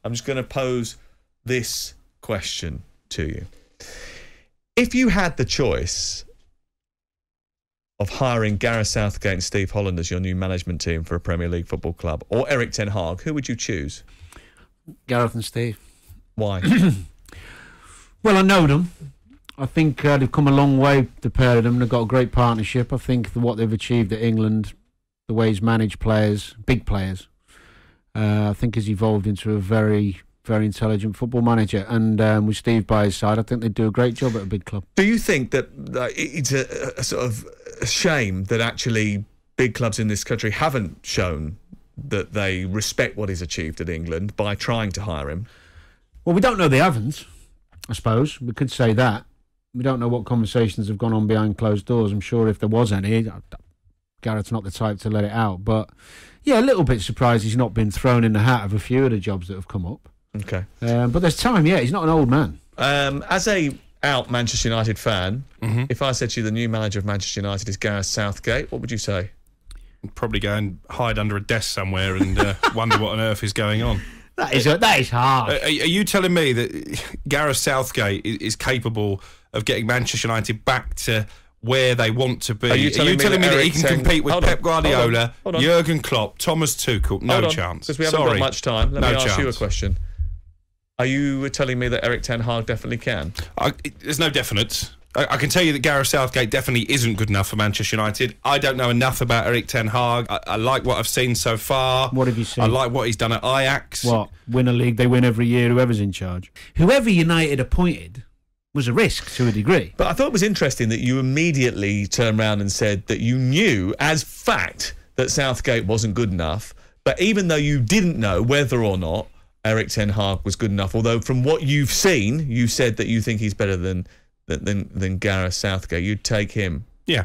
I'm just going to pose this question to you. If you had the choice of hiring Gareth Southgate and Steve Holland as your new management team for a Premier League football club, or Eric Ten Hag, who would you choose? Gareth and Steve. Why? Well, I know them. I think they've come a long way, the pair of them. They've got a great partnership. I think what they've achieved at England, the way he's managed players, big players, I think has evolved into a very, very intelligent football manager. And with Steve by his side, I think they'd do a great job at a big club. Do you think that it's a sort of a shame that actually big clubs in this country haven't shown that they respect what he's achieved at England by trying to hire him? Well, we don't know they haven't, I suppose. We could say that. We don't know what conversations have gone on behind closed doors. I'm sure if there was any, Gareth's not the type to let it out. But, yeah, a little bit surprised he's not been thrown in the hat of a few of the jobs that have come up. Okay. But there's time, yeah. He's not an old man. As a out Manchester United fan, if I said to you the new manager of Manchester United is Gareth Southgate, what would you say? I'd probably go and hide under a desk somewhere and wonder what on earth is going on. That is hard. Are you telling me that Gareth Southgate is capable of getting Manchester United back to where they want to be? Are you telling me that he can compete with Pep Guardiola, Jurgen Klopp, Thomas Tuchel? No chance. Because we haven't got much time. Let me ask you a question. Are you telling me that Eric Ten Hag definitely can? There's no definite. I can tell you that Gareth Southgate definitely isn't good enough for Manchester United. I don't know enough about Eric Ten Hag. I like what I've seen so far. What have you seen? I like what he's done at Ajax. What? Win a league, they win every year, whoever's in charge. Whoever United appointed was a risk to a degree. But I thought it was interesting that you immediately turned around and said that you knew as fact that Southgate wasn't good enough, but even though you didn't know whether or not Eric Ten Hag was good enough, although from what you've seen, you said that you think he's better than Gareth Southgate. You'd take him. Yeah.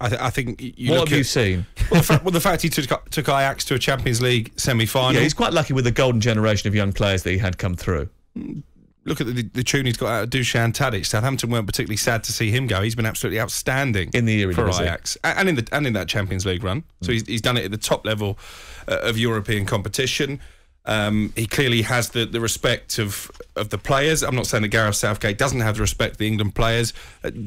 I think you what look have you seen? Well, the fact he took Ajax to a Champions League semi-final. Yeah, he's quite lucky with the golden generation of young players that he had come through. Look at the tune he's got out of Dusan Tadic. Southampton weren't particularly sad to see him go. He's been absolutely outstanding in the for Ajax and in that Champions League run. So he's done it at the top level of European competition. He clearly has the respect of the players. I'm not saying that Gareth Southgate doesn't have the respect of the England players.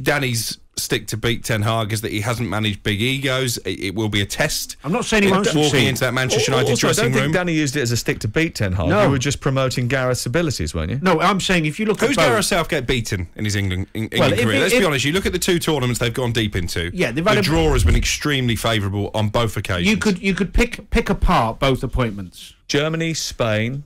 Danny's stick to beat Ten Hag is that he hasn't managed big egos. It will be a test. I'm not saying he won't walking succeed into that Manchester United dressing room. I don't think Danny used it as a stick to beat Ten Hag. No. You were just promoting Gareth's abilities, weren't you? No, I'm saying if you look at who's Gareth Southgate beaten in his England career? Let's be honest. You look at the two tournaments they've gone deep into. Yeah, the draw has been extremely favourable on both occasions. You could pick apart both appointments. Germany, Spain.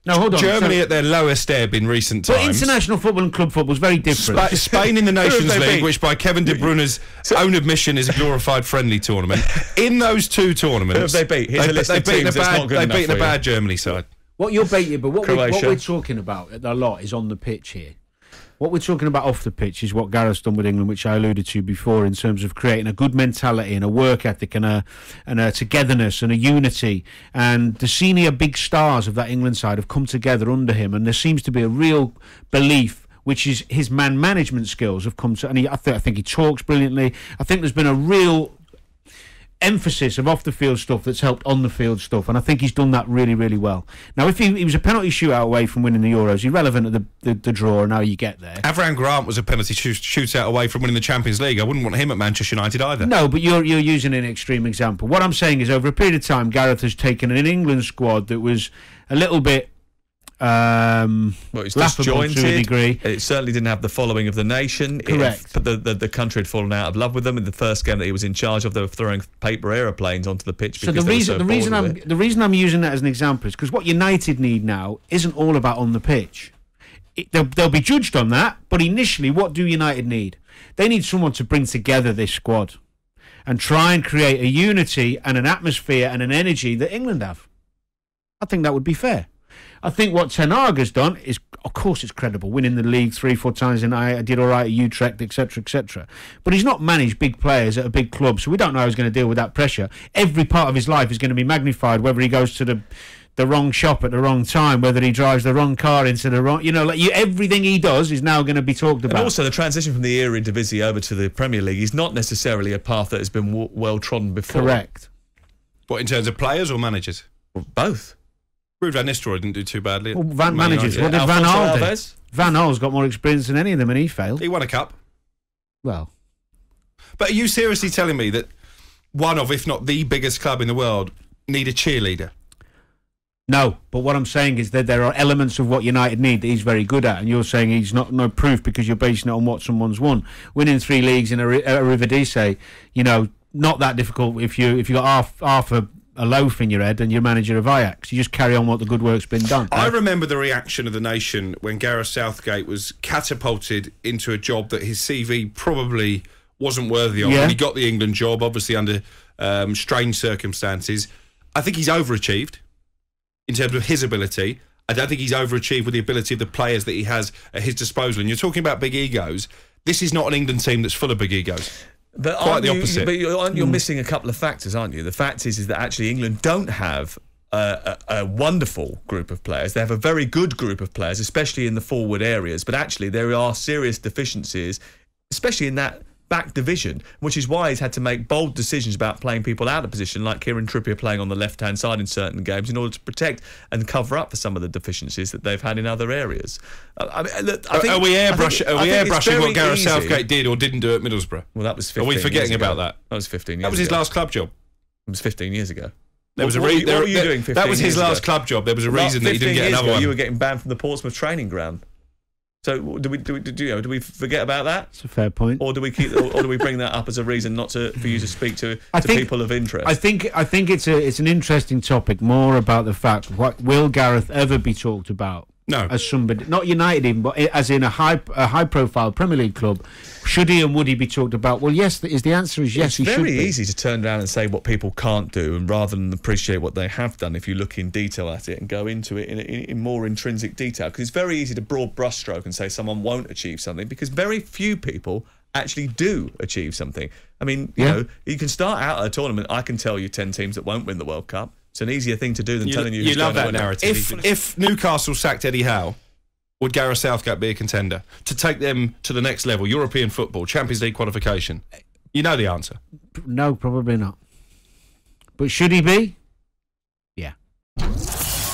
No, hold on. Germany at their lowest ebb in recent times. But international football and club football is very different. Spain in the Nations League, which by Kevin De Bruyne's own admission is a glorified friendly tournament. In those two tournaments, they beat a bad Germany side. What we're talking about a lot is on the pitch here. What we're talking about off the pitch is what Gareth's done with England, which I alluded to before, in terms of creating a good mentality and a work ethic and a togetherness and a unity. And the senior big stars of that England side have come together under him, and there seems to be a real belief, which is his man management skills have come to. And I think he talks brilliantly. I think there's been a real emphasis of off the field stuff that's helped on the field stuff, and I think he's done that really, really well. Now, if he was a penalty shootout away from winning the Euros, irrelevant at the draw and how you get there. Avram Grant was a penalty shootout away from winning the Champions League. I wouldn't want him at Manchester United either. No, but you're using an extreme example. What I'm saying is, over a period of time, Gareth has taken an England squad that was a little bit it's disjointed to a degree. It certainly didn't have the following of the nation. Correct. The country had fallen out of love with them. In the first game that he was in charge of, they were throwing paper airplanes onto the pitch. So the reason I'm using that as an example is because what United need now isn't all about on the pitch. They'll be judged on that, but initially, what do United need? They need someone to bring together this squad and try and create a unity and an atmosphere and an energy that England have. I think that would be fair. I think what Ten Hag has done is, of course, it's credible. Winning the league 3-4 times, and I did all right at Utrecht, etc., etc. But he's not managed big players at a big club, so we don't know how he's going to deal with that pressure. Every part of his life is going to be magnified, whether he goes to the wrong shop at the wrong time, whether he drives the wrong car into the wrong... everything he does is now going to be talked about. And also, the transition from the Eredivisie over to the Premier League is not necessarily a path that has been well trodden before. Correct. What, in terms of players or managers? Well, both. Ruud van Nistelrooy didn't do too badly. Well, managers. What did Van Gaal do? Van Gaal's got more experience than any of them, and he failed. He won a cup. Well, but are you seriously telling me that one of, if not the biggest club in the world, need a cheerleader? No, but what I'm saying is that there are elements of what United need that he's very good at, and you're saying he's not no proof because you're basing it on what someone's won. Winning 3 leagues in a Eredivisie, not that difficult if you got half a loaf in your head and you're manager of Ajax. You just carry on what the good work's been done. I remember the reaction of the nation when Gareth Southgate was catapulted into a job that his CV probably wasn't worthy of. Yeah. When he got the England job, obviously under strange circumstances. I think he's overachieved in terms of his ability. I don't think he's overachieved with the ability of the players that he has at his disposal. And you're talking about big egos. This is not an England team that's full of big egos. But quite the opposite. But you're missing a couple of factors, aren't you? The fact is that actually England don't have a wonderful group of players. They have a very good group of players, especially in the forward areas. But actually there are serious deficiencies, especially in that back division, which is why he's had to make bold decisions about playing people out of position, like Kieran Trippier playing on the left-hand side in certain games in order to protect and cover up for some of the deficiencies that they've had in other areas. Are we airbrushing what Gareth Southgate did or didn't do at Middlesbrough? Well, that was 15 Are we forgetting years ago. about that? That was 15 years ago. That was his last club job. It was 15 years ago. What were you doing 15 That was his years last ago? club job. There was a reason that he didn't get another one. You were getting banned from the Portsmouth training ground. So do we forget about that? It's a fair point. Or do we bring that up as a reason not for you to speak to people of interest? I think it's an interesting topic, more about the fact, will Gareth ever be talked about? No. As somebody, not United even, but as in a high profile Premier League club. Should he and would he be talked about? Well, yes, the answer is yes, he should be. It's very easy to turn around and say what people can't do, and rather than appreciate what they have done, if you look in detail at it and go into it in more intrinsic detail, because it's very easy to broad brushstroke and say someone won't achieve something, because very few people actually do achieve something. I mean, you can start out at a tournament, I can tell you 10 teams that won't win the World Cup. It's an easier thing to do than telling you. You love that narrative. If Newcastle sacked Eddie Howe, would Gareth Southgate be a contender to take them to the next level, European football, Champions League qualification? You know the answer. No, probably not. But should he be? Yeah.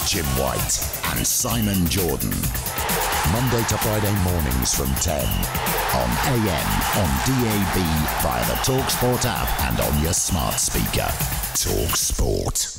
Jim White and Simon Jordan. Monday to Friday mornings from 10 on AM, on DAB, via the talkSPORT app and on your smart speaker. talkSPORT.